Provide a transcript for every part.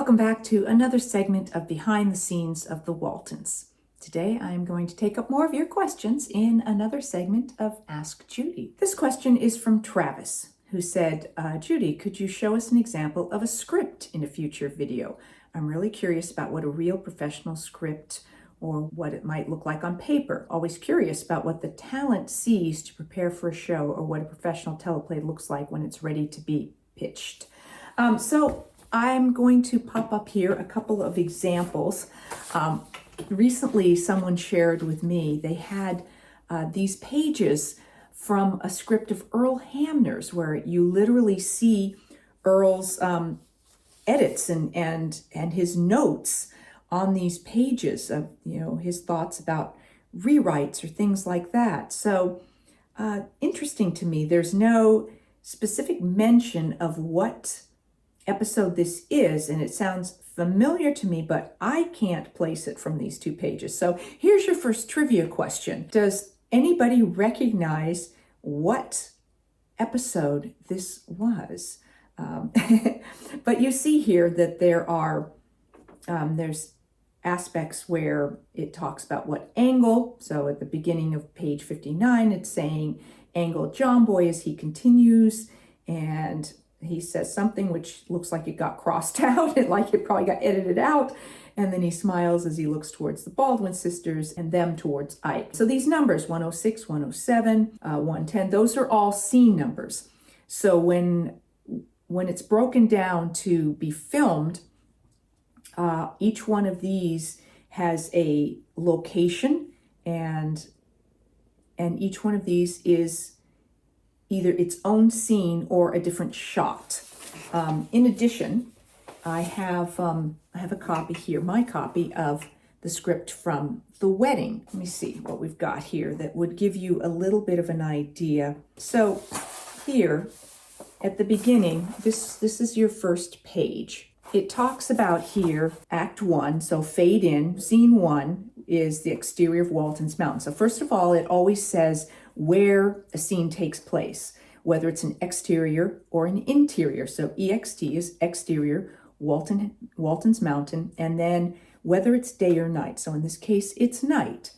Welcome back to another segment of Behind the Scenes of the Waltons. Today I am going to take up more of your questions in another segment of Ask Judy. This question is from Travis, who said, Judy, could you show us an example of a script in a future video? I'm really curious about what a real professional script or what it might look like on paper. Always curious about what the talent sees to prepare for a show or what a professional teleplay looks like when it's ready to be pitched. So I'm going to pop up here a couple of examples. Recently, someone shared with me, they had these pages from a script of Earl Hamner's where you literally see Earl's edits and his notes on these pages of, his thoughts about rewrites or things like that. So interesting to me. There's no specific mention of what episode this is, and it sounds familiar to me, but I can't place it from these two pages. So here's your first trivia question. Does anybody recognize what episode this was? But you see here that there's aspects where it talks about what angle. So at the beginning of page 59, it's saying angle John Boy as he continues, and he says something which looks like it got crossed out and like it probably got edited out. And then he smiles as he looks towards the Baldwin sisters and them towards Ike. So these numbers, 106, 107, 110, those are all scene numbers. So when it's broken down to be filmed, each one of these has a location, and each one of these is either its own scene or a different shot. In addition, I have a copy here, my copy of the script from the wedding. Let me see what we've got here that would give you a little bit of an idea. So here at the beginning, this is your first page. It talks about here, Act 1, so fade in, Scene 1 is the exterior of Waltons Mountain. So first of all, it always says where a scene takes place, whether it's an exterior or an interior. So EXT is exterior, Waltons Mountain, and then whether it's day or night. So in this case, it's night.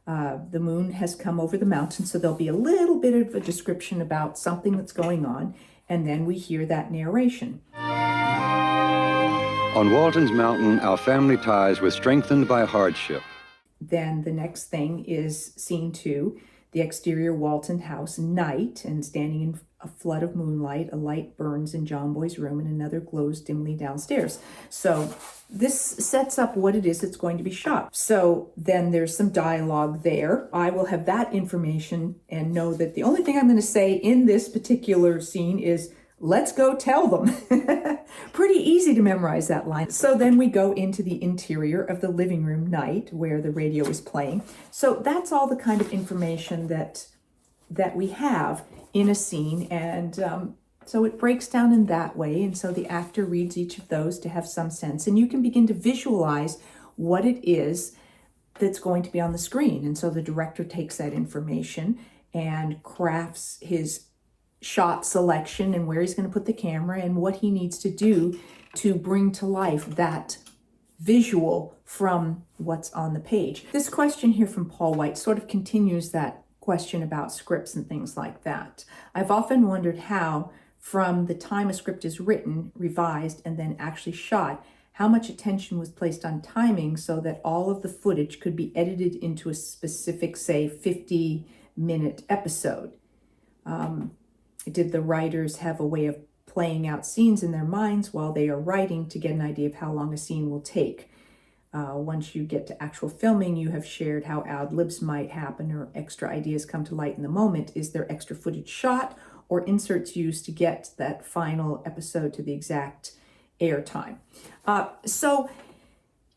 The moon has come over the mountain, so there'll be a little bit of a description about something that's going on, and then we hear that narration. On Waltons Mountain, our family ties were strengthened by hardship. Then the next thing is Scene 2, the exterior Walton house, night, and standing in a flood of moonlight, a light burns in John Boy's room and another glows dimly downstairs. So this sets up what it is that's going to be shot. So then there's some dialogue there. I will have that information and know that the only thing I'm going to say in this particular scene is, let's go tell them. Pretty easy to memorize that line. So then we go into the interior of the living room, night, where the radio is playing. So that's all the kind of information that we have in a scene. And so it breaks down in that way. And so the actor reads each of those to have some sense. And you can begin to visualize what it is that's going to be on the screen. And so the director takes that information and crafts his shot selection and where he's going to put the camera and what he needs to do to bring to life that visual from what's on the page. This question here from Paul White sort of continues that question about scripts and things like that. I've often wondered how, from the time a script is written, revised, and then actually shot, how much attention was placed on timing so that all of the footage could be edited into a specific, say, 50-minute episode. Did the writers have a way of playing out scenes in their minds while they are writing to get an idea of how long a scene will take? Once you get to actual filming, you have shared how ad libs might happen or extra ideas come to light in the moment. Is there extra footage shot or inserts used to get that final episode to the exact air time? So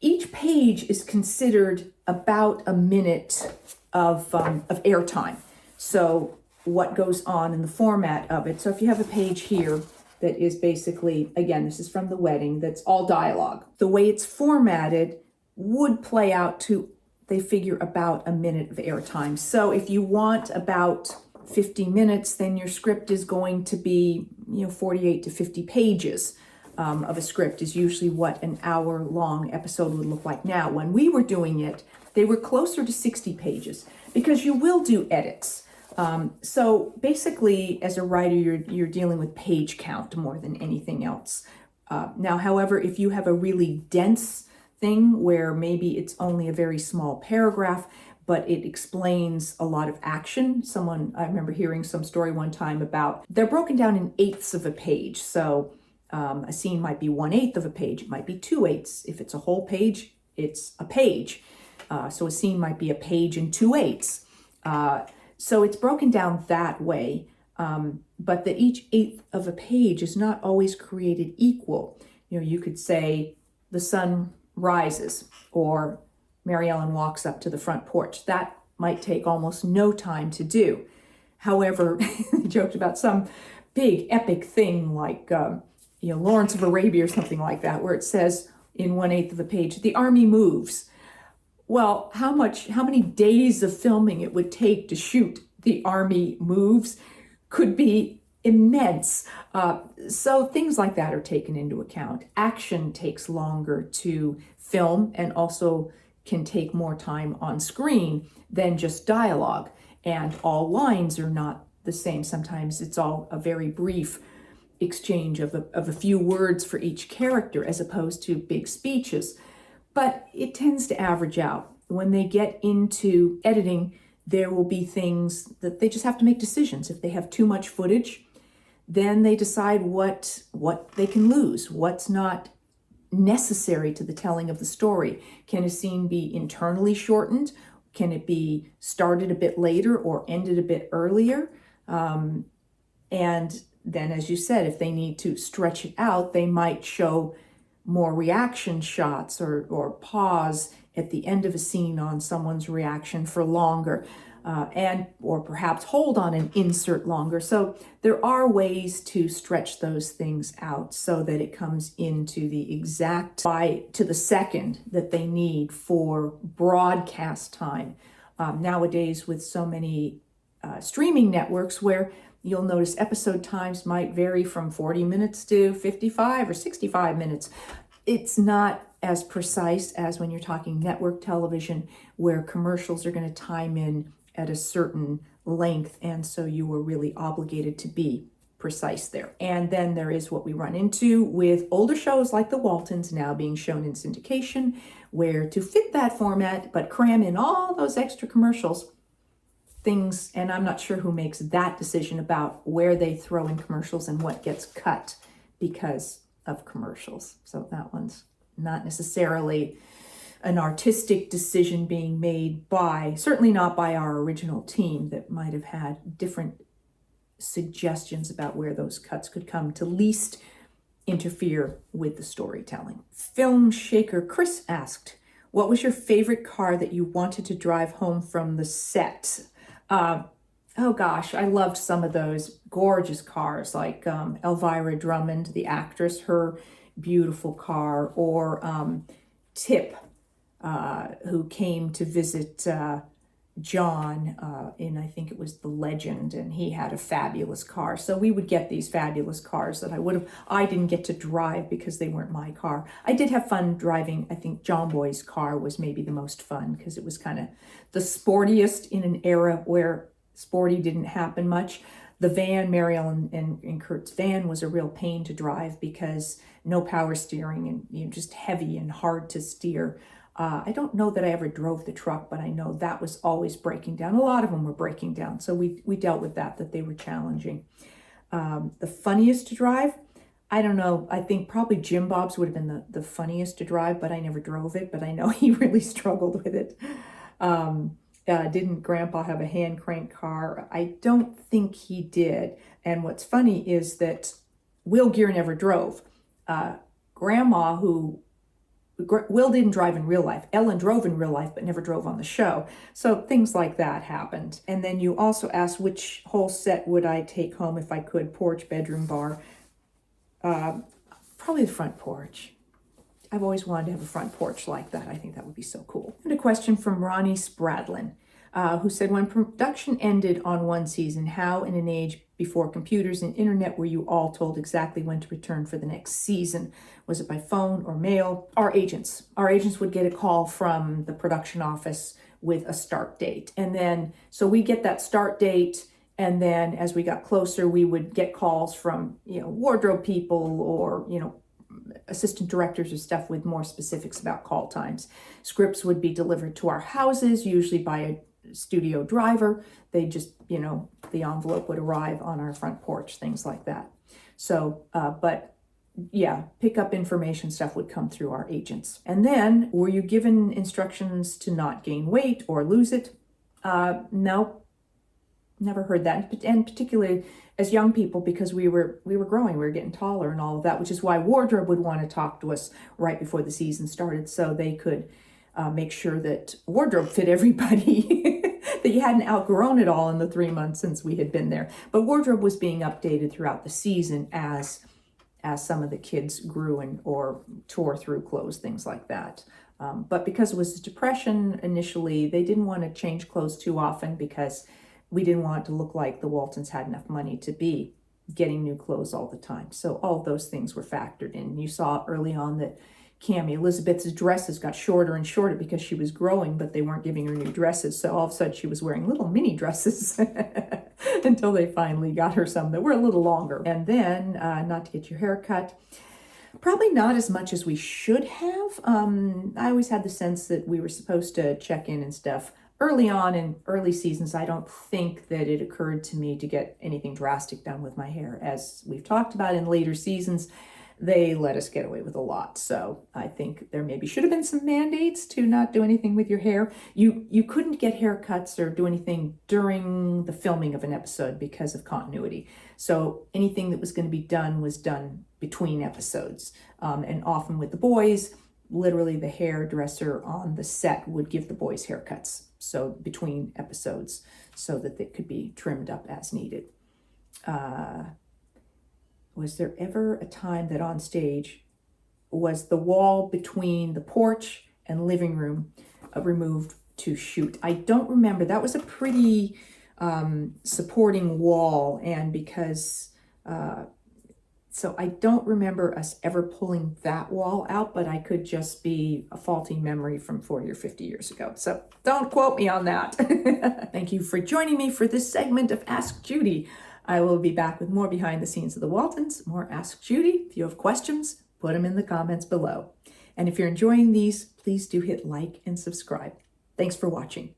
each page is considered about a minute of airtime. So what goes on in the format of it. So if you have a page here that is basically, again, this is from the wedding, that's all dialogue. The way it's formatted would play out to, they figure, about a minute of airtime. So if you want about 50 minutes, then your script is going to be, 48 to 50 pages. of a script is usually what an hour-long episode would look like now. When we were doing it, they were closer to 60 pages because you will do edits. So basically, as a writer, you're dealing with page count more than anything else. Now, however, if you have a really dense thing where maybe it's only a very small paragraph, but it explains a lot of action. I remember hearing some story one time about, they're broken down in eighths of a page. So a scene might be 1/8 of a page, it might be 2/8. If it's a whole page, it's a page. So a scene might be a page and 2/8. So it's broken down that way. But that each eighth of a page is not always created equal. You could say the sun rises, or Mary Ellen walks up to the front porch. That might take almost no time to do. However, they joked about some big epic thing like Lawrence of Arabia or something like that, where it says in 1/8 of a page, the army moves. Well, how many days of filming it would take to shoot the army moves could be immense. So things like that are taken into account. Action takes longer to film and also can take more time on screen than just dialogue. And all lines are not the same. Sometimes it's all a very brief exchange of a few words for each character as opposed to big speeches. But it tends to average out. When they get into editing, there will be things that they just have to make decisions. If they have too much footage, then they decide what they can lose, what's not necessary to the telling of the story. Can a scene be internally shortened? Can it be started a bit later or ended a bit earlier? And then, as you said, if they need to stretch it out, they might show more reaction shots or pause at the end of a scene on someone's reaction for longer, or perhaps hold on and insert longer. So there are ways to stretch those things out so that it comes into the exact to the second that they need for broadcast time. Nowadays, with so many streaming networks, where you'll notice episode times might vary from 40 minutes to 55 or 65 minutes. It's not as precise as when you're talking network television, where commercials are going to time in at a certain length, and so you were really obligated to be precise there. And then there is what we run into with older shows like the Waltons now being shown in syndication, where to fit that format but cram in all those extra commercials, things, and I'm not sure who makes that decision about where they throw in commercials and what gets cut because of commercials. So that one's not necessarily an artistic decision being made certainly not by our original team, that might have had different suggestions about where those cuts could come to least interfere with the storytelling. Film Shaker Chris asked, what was your favorite car that you wanted to drive home from the set? Oh gosh, I loved some of those gorgeous cars, like Elvira Drummond, the actress, her beautiful car, or Tip, who came to visit John in, I think it was The Legend, and he had a fabulous car. So we would get these fabulous cars that I didn't get to drive because they weren't my car. I did have fun driving. I think John Boy's car was maybe the most fun because it was kind of the sportiest in an era where sporty didn't happen much. The van, Mary Ellen and Kurt's van, was a real pain to drive because no power steering and just heavy and hard to steer. I don't know that I ever drove the truck, but I know that was always breaking down. A lot of them were breaking down, so we dealt with that they were challenging. The funniest to drive, I don't know. I think probably Jim Bob's would have been the funniest to drive, but I never drove it, but I know he really struggled with it. Didn't Grandpa have a hand crank car? I don't think he did. And what's funny is that Will Gear never drove. Grandma, Will didn't drive in real life. Ellen drove in real life, but never drove on the show. So things like that happened. And then you also asked which whole set would I take home if I could, porch, bedroom, bar. Probably the front porch. I've always wanted to have a front porch like that. I think that would be so cool. And a question from Ronnie Spradlin. who said, when production ended on one season, how in an age before computers and internet were you all told exactly when to return for the next season? Was it by phone or mail? Our agents. Our agents would get a call from the production office with a start date. And then, so we get that start date, and then as we got closer, we would get calls from, wardrobe people or, assistant directors or stuff with more specifics about call times. Scripts would be delivered to our houses, usually by a studio driver. They just, the envelope would arrive on our front porch, things like that. So, but yeah, pick up information stuff would come through our agents. And then, were you given instructions to not gain weight or lose it? No, never heard that. And particularly as young people, because we were growing, we were getting taller and all of that, which is why wardrobe would want to talk to us right before the season started, so they could make sure that wardrobe fit everybody, that you hadn't outgrown it all in the 3 months since we had been there. But wardrobe was being updated throughout the season as some of the kids grew or tore through clothes, things like that. But because it was a depression initially, they didn't want to change clothes too often because we didn't want it to look like the Waltons had enough money to be getting new clothes all the time. So all of those things were factored in. You saw early on that Cammie, Elizabeth's dresses got shorter and shorter because she was growing, but they weren't giving her new dresses. So all of a sudden she was wearing little mini dresses until they finally got her some that were a little longer. And then, not to get your hair cut, probably not as much as we should have. I always had the sense that we were supposed to check in and stuff. Early on in early seasons, I don't think that it occurred to me to get anything drastic done with my hair. As we've talked about in later seasons, they let us get away with a lot. So I think there maybe should have been some mandates to not do anything with your hair. You couldn't get haircuts or do anything during the filming of an episode because of continuity. So anything that was going to be done was done between episodes. And often with the boys, literally the hairdresser on the set would give the boys haircuts, so between episodes, so that they could be trimmed up as needed. Was there ever a time that on stage was the wall between the porch and living room removed to shoot? I don't remember. That was a pretty supporting wall, and because so I don't remember us ever pulling that wall out, but I could just be a faulty memory from 40 or 50 years ago. So don't quote me on that. Thank you for joining me for this segment of Ask Judy. I will be back with more behind the scenes of the Waltons, more Ask Judy. If you have questions, put them in the comments below. And if you're enjoying these, please do hit like and subscribe. Thanks for watching.